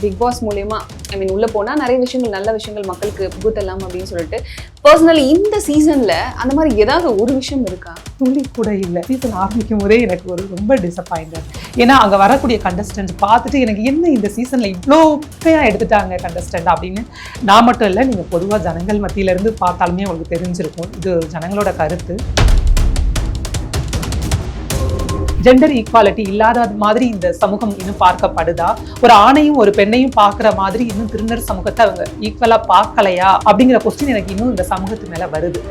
Big pass மூலியமா உள்ள போனா நிறைய விஷயங்கள் நல்ல விஷயங்கள் மக்களுக்கு புகுத்தலாம் அப்படின்னு சொல்லிட்டு பர்சனலி இந்த சீசன்ல அந்த மாதிரி ஏதாவது ஒரு விஷயம் இருக்கா? துளி கூட இல்லை. சீசன் ஆரம்பிக்கும் போதே எனக்கு ஒரு ரொம்ப டிசப்பாயிண்டட். ஏன்னா அங்க வரக்கூடிய கண்டஸ்டன்ட் பார்த்துட்டு எனக்கு என்ன இந்த சீசன்ல இவ்வளோ எடுத்துட்டாங்க கண்டஸ்டன்ட் அப்படின்னு. நான் மட்டும் இல்லை, நீங்க பொதுவாக ஜனங்கள் மத்தியில இருந்து பார்த்தாலுமே உங்களுக்கு தெரிஞ்சிருக்கும். இது ஜனங்களோட கருத்து. ஜெண்டர் ஈக்குவாலிட்டி இல்லாத மாதிரி இந்த சமூகம் இன்னும் பார்க்கப்படுதா? ஒரு ஆணையும் ஒரு பெண்ணையும் பார்க்குற மாதிரி இன்னும் திருநர் சமூகத்தை அவங்க ஈக்குவலா பார்க்கலையா அப்படிங்கிற கொஸ்டின் எனக்கு இன்னும் இந்த சமூகத்து மேல வருது.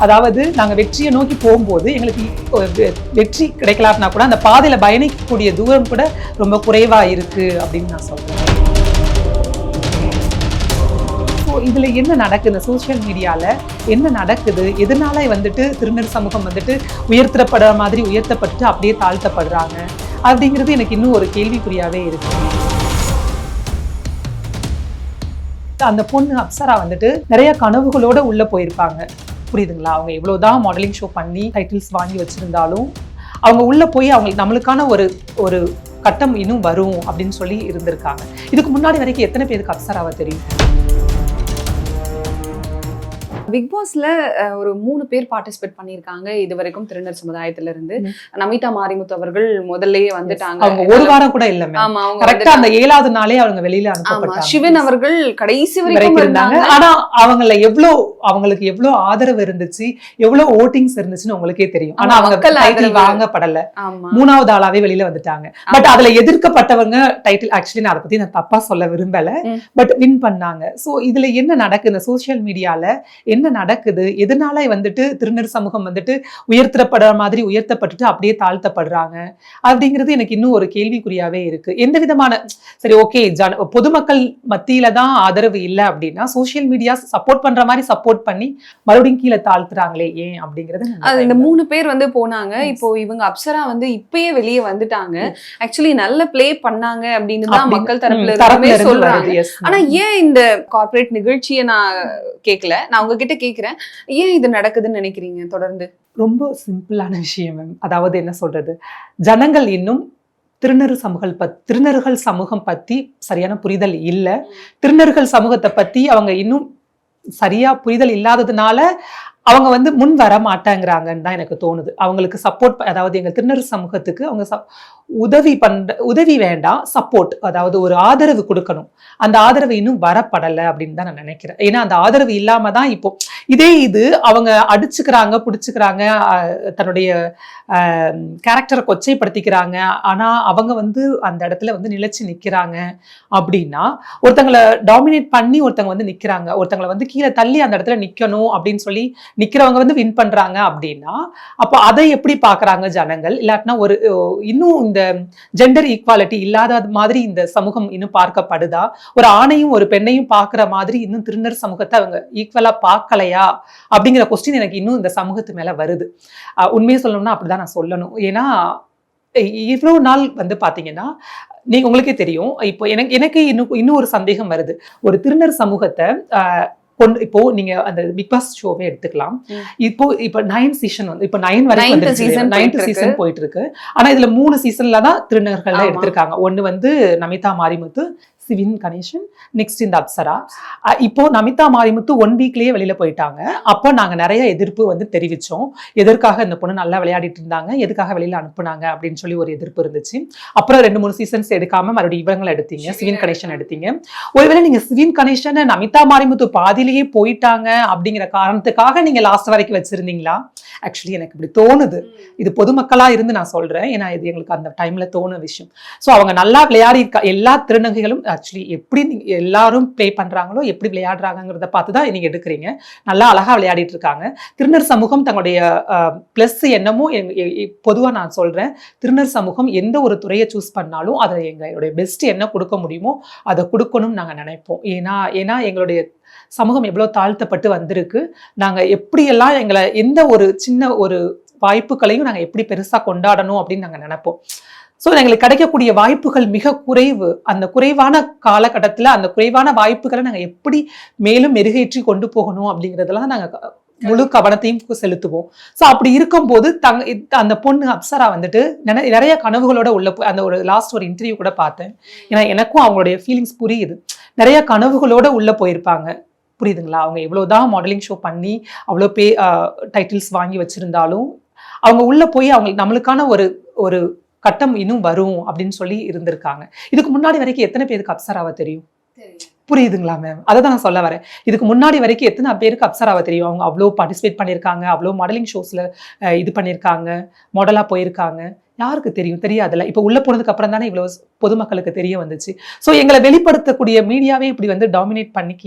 அதாவது நாங்க வெற்றியை நோக்கி போகும்போது எங்களுக்கு வெற்றி கிடைக்கலாம்னா கூட அந்த பாதையில பயணிக்கக்கூடிய தூரம் கூட ரொம்ப குறைவா இருக்கு அப்படின்னு நான் சொல்றேன். இதுல என்ன நடக்குது, சோசியல் மீடியால என்ன நடக்குது, எதனால திருநர் சமூகம் உயர்த்தப்படுற மாதிரி உயர்த்தப்பட்டு அப்படியே தாழ்த்தப்படுறாங்க அப்படிங்கிறது எனக்கு இன்னும் ஒரு கேள்விக்குறியாவே இருக்கு. அந்த பொண்ணு அப்சரா நிறைய கனவுகளோட உள்ள போயிருப்பாங்க, புரியுதுங்களா? அவங்க எவ்வளவுதான் மாடலிங் ஷோ பண்ணி டைட்டில்ஸ் வாங்கி வச்சிருந்தாலும் அவங்க உள்ள போய் அவங்களுக்கு நம்மளுக்கான ஒரு கட்டம் இன்னும் வரும் அப்படின்னு சொல்லி இருந்திருக்காங்க. இதுக்கு முன்னாடி வரைக்கும் எத்தனை பேருக்கு அப்சராவை தெரியும்? பிக் பாஸ்ல ஒரு 3 பேர் பார்ட்டிசிபேட் பண்ணியிருக்காங்க இது வரைக்கும் திருநர் சமுதாயத்துல இருந்து. நமிதா மாரிமுத்து அவர்கள் முதல்லயே வந்துட்டாங்க. அவங்க ஒரு வாரம் கூட இல்ல. ஆமா, அவங்க கரெக்ட்டா அந்த 7வது நாளே அவங்க வெளியில அனுப்பப்பட்டாங்க. சிவன் அவர்கள் கடைசி வரைக்கும் இருந்தாங்க. ஆனா அவங்களுக்கு எவ்வளவு ஆதரவு இருந்துச்சு, எவ்வளவு ஓட்டிங்ஸ் இருந்துச்சுன்னு உங்களுக்கே தெரியும். ஆனா அவங்க டைட்டில் வாங்கப்படல, 3வது ஆளாவே வெளியில வந்துட்டாங்க. பட் அதுல எதிர்க்கப்பட்டவங்க டைட்டில், ஆக்சுவலி நான் அதை பத்தி நான் தப்பா சொல்ல விரும்பல, பட் வின் பண்ணாங்க. சோ இதுல என்ன நடக்குது, இந்த சோசியல் மீடியால என்ன நடக்குது, எதனால திருநர் சமூகம் உயர்த்தப்படுற மாதிரி உயர்த்தப்பட்டுட்டு அப்படியே தாழ்த்தப்படுறாங்க அப்படிங்கிறது எனக்கு இன்னும் ஒரு கேள்விக்குறியாவே இருக்கு. எந்த விதமான சரி ஓகே பொதுமக்கள் மத்தியில தான் ஆதரவு இல்லை அப்படின்னா சோசியல் மீடியா சப்போர்ட் பண்ற மாதிரி சப்போர்ட் பண்ணி மறுபடியும் கீழே தாழ்த்துறாங்களே ஏன் அப்படிங்கிறது. இந்த 3 பேர் போனாங்க. இப்போ இவங்க அப்சரா இப்பயே வெளியே வந்துட்டாங்க. ஆக்சுவலி நல்ல பிளே பண்ணாங்க அப்படின்னு தான் மக்கள் தரப்புல சொல்றாங்க. ஆனா ஏன் இந்த கார்ப்பரேட் நிகழ்ச்சியை நான் கேட்கல, நான் உங்ககிட்ட கேக்குறேன், ஏன் இது நடக்குதுன்னு நினைக்கிறீங்க? தொடர்ந்து ரொம்ப சிம்பிளான விஷயம் மேம். அதாவது என்ன சொல்றது, ஜனங்கள் இன்னும் திருநர்கள் சமூகம் பத்தி சரியான புரிதல் இல்லை. திருநர்கள் சமூகத்தை பத்தி அவங்க இன்னும் சரியா புரிதல் இல்லாததுனால அவங்க முன் வர மாட்டாங்கிறாங்கன்னு தான் எனக்கு தோணுது. அவங்களுக்கு சப்போர்ட், அதாவது எங்க திருநர் சமூகத்துக்கு அவங்க உதவி வேண்டாம், சப்போர்ட், அதாவது ஒரு ஆதரவு கொடுக்கணும். அந்த ஆதரவு இன்னும் வரப்படலை அப்படின்னு தான் நான் நினைக்கிறேன். ஏன்னா அந்த ஆதரவு இல்லாம தான் இப்போ இது அவங்க அடிச்சுக்கிறாங்க, பிடிச்சுக்கிறாங்க, தன்னுடைய கேரக்டரை கொச்சைப்படுத்திக்கிறாங்க. ஆனா அவங்க அந்த இடத்துல நிலைச்சு நிக்கிறாங்க அப்படின்னா, ஒருத்தங்களை டாமினேட் பண்ணி ஒருத்தங்க நிக்கிறாங்க, ஒருத்தங்களை கீழே தள்ளி அந்த இடத்துல நிக்கணும் அப்படின்னு சொல்லி நிக்கிறவங்க வின் பண்றாங்க அப்படின்னா, அப்போ அதை எப்படி பாக்குறாங்க ஜனங்கள்? இல்லாட்டினா ஒரு இன்னும் இந்த ஜெண்டர் ஈக்குவாலிட்டி இல்லாத மாதிரி இந்த சமூகம் இன்னும் பார்க்கப்படுதா? ஒரு ஆணையும் ஒரு பெண்ணையும் பார்க்கிற மாதிரி இன்னும் திருநர் சமூகத்தை அவங்க ஈக்குவலா பார்க்கலையா அப்படிங்கிற கொஸ்டின் எனக்கு இன்னும் இந்த சமூகத்து மேல வருது. உண்மையை சொல்லணும்னா அப்படிதான் நான் சொல்லணும். ஏன்னா இவ்வளவு நாள் பாத்தீங்கன்னா நீங்க உங்களுக்கே தெரியும். இப்போ எனக்கு இன்னும் ஒரு சந்தேகம் வருது. ஒரு திருநர் சமூகத்தை இப்போ நீங்க அந்த பிக் பாஸ் ஷோவே எடுத்துக்கலாம். இப்போ 9 சீசன் இப்போ 9 வரைக்கும் 9th சீசன் போயிட்டு இருக்கு. ஆனா இதுல 3 சீசன்ல தான் திருநர்கள் எடுத்திருக்காங்க. ஒண்ணு நமிதா மாரிமுத்து, சிவின் கணேசன், நெக்ஸ்ட் இந்த அப்சரா. இப்போ நமிதா மாரிமுத்து 1 வீக்லயே வெளியில போயிட்டாங்க. அப்போ நாங்க நிறைய எதிர்ப்பு தெரிவிச்சோம். எதற்காக இந்த பொண்ணு நல்லா விளையாடிட்டு இருந்தாங்க, எதுக்காக வெளியில அனுப்புனாங்க அப்படின்னு சொல்லி ஒரு எதிர்ப்பு இருந்துச்சு. அப்புறம் 2-3 சீசன்ஸ் எடுக்காம மறுபடியும் இவங்களை எடுத்தீங்க, சிவின் கணேசன் எடுத்தீங்க. ஒருவேளை நீங்க சிவின் கணேசன் நமிதா மாரிமுத்து பாதியிலேயே போயிட்டாங்க அப்படிங்கிற காரணத்துக்காக நீங்க லாஸ்ட் வரைக்கும் வச்சிருந்தீங்களா? ஆக்சுவலி எனக்கு இப்படி தோணுது. இது பொதுமக்களா இருந்து நான் சொல்றேன், ஏன்னா இது எங்களுக்கு அந்த டைம்ல தோணு விஷயம். சோ அவங்க நல்லா விளையாடி எல்லா திருநங்கைகளும் ஆக்சுவலி எப்படி எல்லாரும் பிளே பண்றாங்களோ, எப்படி விளையாடுறாங்கிறத பார்த்துதான் நீங்க எடுக்கிறீங்க. நல்லா அழகா விளையாடிட்டு இருக்காங்க. திருநர் சமூகம் தங்களுடைய பிளஸ் என்னமோ பொதுவா நான் சொல்றேன், திருநர் சமூகம் எந்த ஒரு துறையை சூஸ் பண்ணாலும் அதை எங்களுடைய பெஸ்ட் என்ன கொடுக்க முடியுமோ அதை கொடுக்கணும்னு நாங்க நினைப்போம். ஏன்னா எங்களுடைய சமூகம் எவ்வளவு தாழ்த்தப்பட்டு வந்திருக்கு. நாங்க எப்படியெல்லாம் எங்களை எந்த ஒரு சின்ன ஒரு வாய்ப்புகளையும் நாங்க எப்படி பெருசா கொண்டாடணும் அப்படின்னு நாங்க நினைப்போம். ஸோ எங்களுக்கு கிடைக்கக்கூடிய வாய்ப்புகள் மிக குறைவு. அந்த குறைவான காலகட்டத்தில் அந்த குறைவான வாய்ப்புகளை நாங்கள் எப்படி மேலும் மெருகேற்றி கொண்டு போகணும் அப்படிங்கிறதெல்லாம் நாங்கள் முழு கவனத்தையும் செலுத்துவோம். ஸோ அப்படி இருக்கும்போது அந்த பொண்ணு அப்சரா வந்துட்டு நிறைய கனவுகளோட உள்ள அந்த ஒரு லாஸ்ட் ஒரு இன்டர்வியூ கூட பார்த்தேன். ஏன்னா எனக்கும் அவங்களுடைய ஃபீலிங்ஸ் புரியுது. நிறைய கனவுகளோட உள்ள போயிருப்பாங்க, புரியுதுங்களா? அவங்க எவ்வளவுதான் மாடலிங் ஷோ பண்ணி அவ்வளோ டைட்டில்ஸ் வாங்கி வச்சிருந்தாலும் அவங்க உள்ள போய் அவங்க நம்மளுக்கான ஒரு கட்டம் இன்னும் வரும் அப்படின்னு சொல்லி இருந்திருக்காங்க. இதுக்கு முன்னாடி வரைக்கும் எத்தனை பேருக்கு அப்சராவை தெரியும்? புரியுதுங்களா மேம்? அதை தான் நான் சொல்ல வரேன். இதுக்கு முன்னாடி வரைக்கும் எத்தனை பேருக்கு அப்சராவை தெரியும்? அவங்க அவ்வளோ பார்ட்டிசிபேட் பண்ணியிருக்காங்க, அவ்வளோ மாடலிங் ஷோஸ்ல இது பண்ணியிருக்காங்க, மாடலா போயிருக்காங்க. யாருக்கு தெரியும்? தெரியாதுல்ல. இப்போ உள்ள போனதுக்கு அப்புறம் தானே இவ்வளவு பொதுமக்களுக்கு தெரிய வந்துச்சு. ஸோ எங்களை வெளிப்படுத்தக்கூடிய மீடியாவே இப்படி வந்து டாமினேட் பண்ணி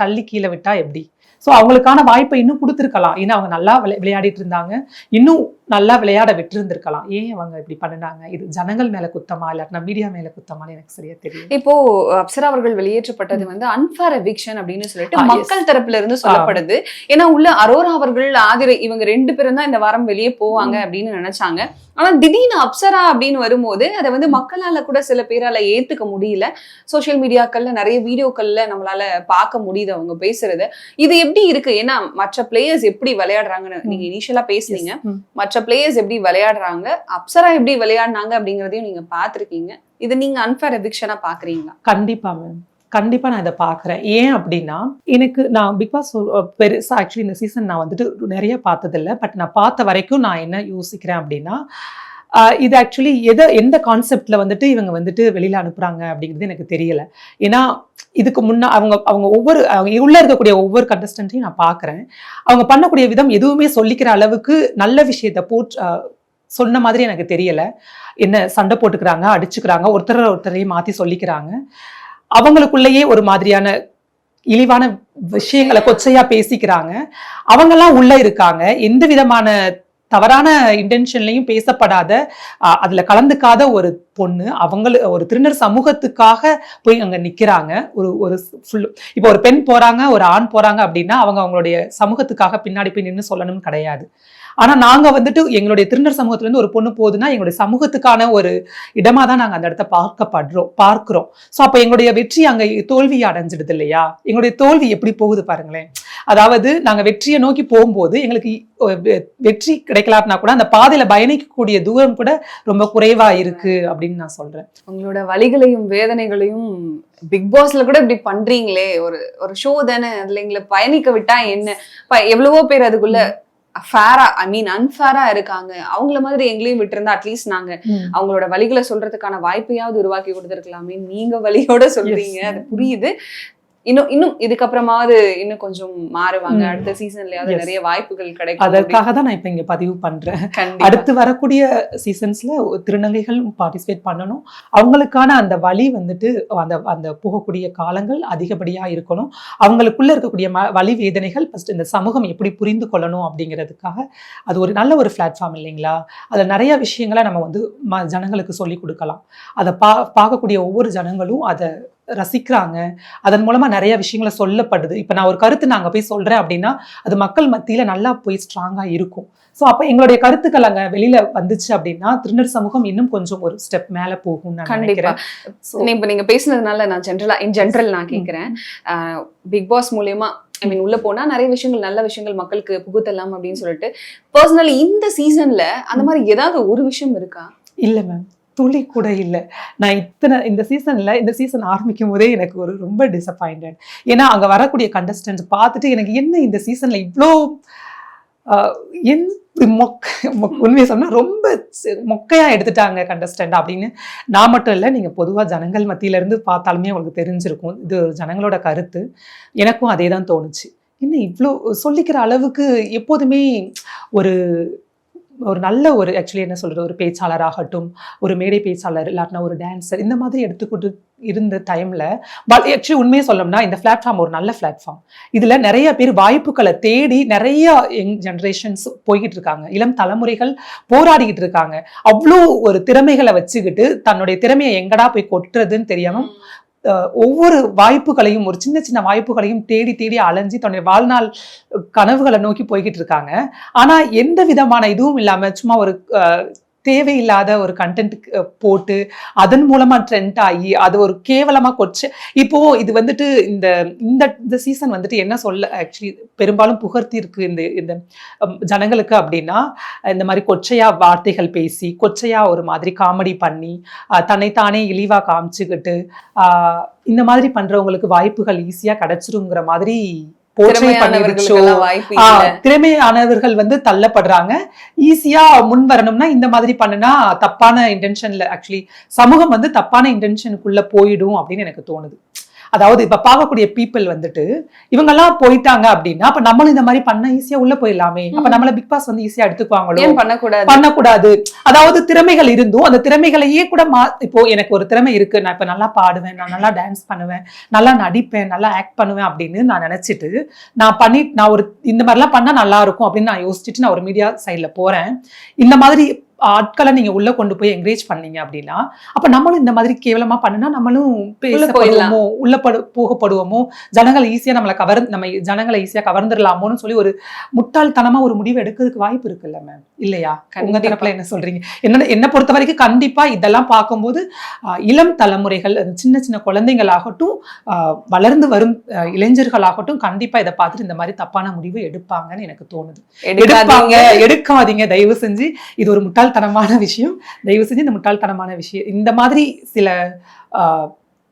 தள்ளி கீழே விட்டா எப்படி? ஸோ அவங்களுக்கான வாய்ப்பை இன்னும் கொடுத்துருக்கலாம். ஏன்னா அவங்க நல்லா விளையாடிட்டு இருந்தாங்க, இன்னும் நல்லா விளையாட விட்டு இருந்திருக்கலாம். ஏன் அவங்க இப்படி பண்ணினாங்க? இது ஜனங்கள் மேல குத்தமா இல்லாட்டினா மீடியா மேல குத்தமான்னு எனக்கு சரியா தெரியும். இப்போ அப்சரா அவர்கள் வெளியேற்றப்பட்டது வந்து அன்ஃபேர் எவிக்ஷன் அப்படின்னு சொல்லிட்டு மக்கள் தரப்புல இருந்து சொல்லப்படுது. ஏன்னா உள்ள அரோரா அவர்கள் ஆதிரை இவங்க 2 பேரும் தான் இந்த வாரம் வெளியே போவாங்க அப்படின்னு நினைச்சாங்க. ஆனா திடீர்னு அப்சரா அப்படின்னு வரும்போது அதை வந்து மக்களால கூட சில பேரால ஏத்துக்க முடியல. சோசியல் மீடியாக்கள்ல நிறைய வீடியோக்கள்ல நம்மளால பார்க்க முடியுது அவங்க பேசுறது. இது எப்படி இருக்கு? ஏன்னா மற்ற பிளேயர்ஸ் எப்படி விளையாடுறாங்கன்னு நீங்க இனிஷியலா பேசுனீங்க. மற்ற பிளேயர்ஸ் எப்படி விளையாடுறாங்க, அப்சரா எப்படி விளையாடினாங்க அப்படிங்கறதையும் நீங்க பாத்திருக்கீங்க. இது நீங்க அன்ஃபேர் எவிக்ஷனா பாக்குறீங்களா? கண்டிப்பா மேம், கண்டிப்பா நான் இதை பாக்குறேன். ஏன் அப்படின்னா நான் பிக் பாஸ் பெருசா ஆக்சுவலி இந்த சீசன் நான் வந்துட்டு நிறைய பார்த்ததில்லை. பட் நான் பார்த்த வரைக்கும் நான் என்ன யோசிக்கிறேன் அப்படின்னா, இது ஆக்சுவலி எந்த கான்செப்ட்ல வந்துட்டு இவங்க வந்துட்டு வெளியில அனுப்புறாங்க அப்படிங்கிறது எனக்கு தெரியல. ஏன்னா இதுக்கு முன்னா அவங்க உள்ள இருக்கக்கூடிய ஒவ்வொரு கண்டஸ்டன்ட்டையும் நான் பாக்குறேன். அவங்க பண்ணக்கூடிய விதம் எதுவுமே சொல்லிக்கிற அளவுக்கு நல்ல விஷயத்த சொன்ன மாதிரி எனக்கு தெரியல. என்ன சண்டை போட்டுக்கிறாங்க, அடிச்சுக்கிறாங்க, ஒருத்தரையும் மாத்தி சொல்லிக்கிறாங்க. அவங்களுக்குள்ளேயே ஒரு மாதிரியான இழிவான விஷயங்களை கொச்சையா பேசிக்கிறாங்க. அவங்கெல்லாம் உள்ள இருக்காங்க, எந்த விதமான தவறான இன்டென்ஷன்லையும் பேசப்படாத, அதுல கலந்துக்காத ஒரு பொண்ணு. ஒரு திருநர் சமூகத்துக்காக போய் அங்க நிக்கிறாங்க. இப்போ ஒரு பெண் போறாங்க, ஒரு ஆண் போறாங்க அப்படின்னா அவங்க அவங்களுடைய சமூகத்துக்காக பின்னாடி போய் நின்று சொல்லணும்னு கிடையாது. ஆனா நாங்க வந்துட்டு எங்களுடைய திருநர் சமூகத்துல இருந்து ஒரு பொண்ணு போகுதுன்னா எங்களுடைய சமூகத்துக்கான ஒரு இடமா தான் நாங்க அந்த இடத்த பார்க்கிறோம். சோ அப்ப எங்களுடைய வெற்றி அங்க தோல்வி அடைஞ்சிடுது இல்லையா? எங்களுடைய தோல்வி எப்படி போகுது பாருங்களேன். அதாவது நாங்க வெற்றியை நோக்கி போகும்போது எங்களுக்கு வெற்றி கிடைக்கலாம்னா கூட அந்த பாதையில பயணிக்கக்கூடிய தூரம் கூட ரொம்ப குறைவா இருக்கு அப்படின்னு நான் சொல்றேன். உங்களோட வலிகளையும் வேதனைகளையும் பிக் பாஸ்ல கூட இப்படி பண்றீங்களே, ஒரு ஷோ தானே, அதுல எங்களை பயணிக்க விட்டா என்ன? எவ்வளவோ பேர் அதுக்குள்ள ஃபேரா அன்ஃபேரா இருக்காங்க. அவங்கள மாதிரி எங்களையும் விட்டுருந்தா அட்லீஸ்ட் நாங்க அவங்களோட வலிகளை சொல்றதுக்கான வாய்ப்பையாவது உருவாக்கி கொடுத்துருக்கலாமே. நீங்க வலியோட சொல்றீங்க, அது புரியுது. இன்னும் இதுக்கப்புறமாவது இன்னும் கொஞ்சம் மாறுவாங்க. அடுத்த சீசன்லயாவது நிறைய வாய்ப்புகள் கிடைக்கும். அதற்காக தான் நான் இப்ப இங்க பதிவு பண்றேன். அடுத்து வரக்கூடிய சீசன்ஸ்ல திருநங்கைகள் பார்ட்டிசிபேட் பண்ணணும். அவங்களுக்கான அந்த வலி வந்துட்டு அந்த போகக்கூடிய காலங்கள் அதிகப்படியா இருக்கணும். அவங்களுக்குள்ள இருக்கக்கூடிய வலி வேதனைகள் ஃபர்ஸ்ட் இந்த சமூகம் எப்படி புரிந்து கொள்ளணும் அப்படிங்கிறதுக்காக அது ஒரு நல்ல ஒரு பிளாட்ஃபார்ம் இல்லைங்களா? அதுல நிறைய விஷயங்களை நம்ம வந்து ஜனங்களுக்கு சொல்லி கொடுக்கலாம். அதை பார்க்கக்கூடிய ஒவ்வொரு ஜனங்களும் அதை ரசிக்கிறாங்க. அதன் மூலமா நிறைய விஷயங்களை சொல்லப்படுது. இப்ப நான் ஒரு கருத்து நாங்க போய் சொல்றேன் அப்படின்னா அது மக்கள் மத்தியில நல்லா போய் ஸ்ட்ராங்கா இருக்கும். சோ அப்ப எங்களுடைய கருத்துக்கள் அங்க வெளியில வந்துச்சு அப்படின்னா திருநர் சமூகம் இன்னும் கொஞ்சம் ஒரு ஸ்டெப் மேல போகும் நான் நினைக்கிறேன். இப்ப நீங்க பேசுனதுனால நான் ஜென்ரல் நான் கேட்கிறேன். பிக் பாஸ் மூலியமா உள்ள போனா நிறைய விஷயங்கள், நல்ல விஷயங்கள் மக்களுக்கு புகுத்தலாம் அப்படின்னு சொல்லிட்டு பர்சனலி இந்த சீசன்ல அந்த மாதிரி ஏதாவது ஒரு விஷயம் இருக்கா? இல்ல மேம், துளி கூட இல்லை. நான் இந்த சீசன் ஆரம்பிக்கும் போதே எனக்கு ஒரு ரொம்ப டிசப்பாயிண்டட். ஏன்னா அங்க வரக்கூடிய கண்டஸ்டன்ஸ் பார்த்துட்டு எனக்கு என்ன இந்த சீசன்ல இவ்வளோ உண்மையை சொன்னா ரொம்ப மொக்கையா எடுத்துட்டாங்க கண்டஸ்டன்ட் அப்படின்னு நான் மட்டும் இல்லை, நீங்க பொதுவா ஜனங்கள் மத்தியில இருந்து பார்த்தாலுமே உங்களுக்கு தெரிஞ்சிருக்கும். இது ஜனங்களோட கருத்து. எனக்கும் அதே தான் தோணுச்சு. என்ன இவ்வளோ சொல்லிக்கிற அளவுக்கு எப்போதுமே ஒரு நல்ல ஆக்சுவலி என்ன சொல்றது, ஒரு பேச்சாளராகட்டும், ஒரு மேடை பேச்சாளர் இல்லாட்டினா ஒரு டான்சர், இந்த மாதிரி எடுத்துக்கிட்டு இருந்த டைம்ல ஆக்சுவலி உண்மையை சொல்லணும்னா இந்த பிளாட்ஃபார்ம் ஒரு நல்ல பிளாட்ஃபார்ம். இதுல நிறைய பேர் வாய்ப்புகளை தேடி நிறைய யங் ஜெனரேஷன்ஸ் போய்கிட்டு இருக்காங்க, இளம் தலைமுறைகள் போராடிக்கிட்டு இருக்காங்க. அவ்வளோ ஒரு திறமைகளை வச்சுக்கிட்டு தன்னுடைய திறமையை எங்கடா போய் கொட்டுறதுன்னு தெரியாம ஒவ்வொரு வாய்ப்புகளையும், ஒரு சின்ன சின்ன வாய்ப்புகளையும் தேடி தேடி அலைஞ்சி தன்னுடைய வாழ்நாள் கனவுகளை நோக்கி போய்கிட்டு இருக்காங்க. ஆனா எந்த விதமான இதுவும் இல்லாம சும்மா ஒரு தேவையில்லாத ஒரு கண்டென்ட் போட்டு அதன் மூலமா ட்ரெண்ட் ஆகி அது ஒரு கேவலமா கொச்சு. இப்போ இது வந்துட்டு இந்த இந்த சீசன் வந்துட்டு என்ன சொல்ல ஆக்சுவலி பெரும்பாலும் புகழ்த்தி இருக்கு இந்த ஜனங்களுக்கு அப்படின்னா, இந்த மாதிரி கொச்சையா வார்த்தைகள் பேசி கொச்சையா ஒரு மாதிரி காமெடி பண்ணி தன்னைத்தானே இழிவா காமிச்சுக்கிட்டு இந்த மாதிரி பண்றவங்களுக்கு வாய்ப்புகள் ஈஸியா கிடைச்சிருங்கிற மாதிரி திறமையானவர்கள் வந்து தள்ளப்படுறாங்க. ஈஸியா முன் வரணும்னா இந்த மாதிரி பண்ணுனா தப்பான இன்டென்ஷன்ல ஆக்சுவலி சமூகம் வந்து தப்பான இன்டென்ஷனுக்குள்ள போயிடும் அப்படின்னு எனக்கு தோணுது. அதாவது இப்ப பார்க்கக்கூடிய பீப்புள் வந்துட்டு இவங்கெல்லாம் போயிட்டாங்க அப்படின்னா அப்ப நம்மளும் இந்த மாதிரி பண்ண ஈஸியா உள்ள போயிடலாமே, அப்ப நம்மள பிக் பாஸ் வந்து ஈஸியா எடுத்துக்குவாங்களோ, பண்ணக்கூடாது. அதாவது திறமைகள் இருந்தும் அந்த திறமைகளையே கூட இப்போ எனக்கு ஒரு திறமை இருக்கு, நான் இப்ப நல்லா பாடுவேன், நான் நல்லா டான்ஸ் பண்ணுவேன், நல்லா நடிப்பேன், நல்லா ஆக்ட் பண்ணுவேன் அப்படின்னு நான் நினைச்சிட்டு நான் ஒரு இந்த மாதிரிலாம் பண்ணா நல்லா இருக்கும் அப்படின்னு நான் யோசிச்சுட்டு நான் ஒரு மீடியா சைட்ல போறேன். இந்த மாதிரி ஆட்களை நீங்க உள்ள கொண்டு போய் என்கரேஜ் பண்ணீங்க அப்படின்னா அப்ப நம்மளும் இந்த மாதிரி கேவலமா பண்ணுனா நம்மளும் பேசப்படுவோமோ, போகப்படுவோமோ, ஜனங்களை ஈஸியா நம்ம ஜனங்களை ஈஸியா கவர்ந்துடலாமோன்னு சொல்லி ஒரு முட்டாள்தனமா ஒரு முடிவு எடுக்கிறதுக்கு வாய்ப்பு இருக்குல்ல மேம், இல்லையா? உங்க தரப்புல என்ன சொல்றீங்க? என்ன பொறுத்த வரைக்கும் கண்டிப்பா இதெல்லாம் பார்க்கும்போது இளம் தலைமுறைகள், சின்ன சின்ன குழந்தைங்களாகட்டும், வளர்ந்து வரும் இளைஞர்களாகட்டும் கண்டிப்பா இதை பார்த்துட்டு இந்த மாதிரி தப்பான முடிவு எடுப்பாங்கன்னு எனக்கு தோணுது. எடுக்காதீங்க தயவு செஞ்சு. இது ஒரு முட்டாள்தனமான விஷயம். தயவு செஞ்சு இந்த முட்டாள்தனமான விஷயம் இந்த மாதிரி சில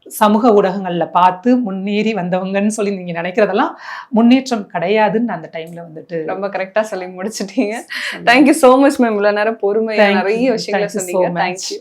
சமூக ஊடகங்கள்ல பார்த்து முன்னேறி வந்தவங்கன்னு சொல்லி நீங்க நினைக்கிறதெல்லாம் முன்னேற்றம் கிடையாதுன்னு அந்த டைம்ல வந்துட்டு ரொம்ப கரெக்டா சொல்லி முடிச்சிட்டீங்க. Thank you so much ma'am. இவ்வளவு நேரம் பொறுமையா நிறைய விஷயங்களை சொன்னீங்க. தேங்க்யூ.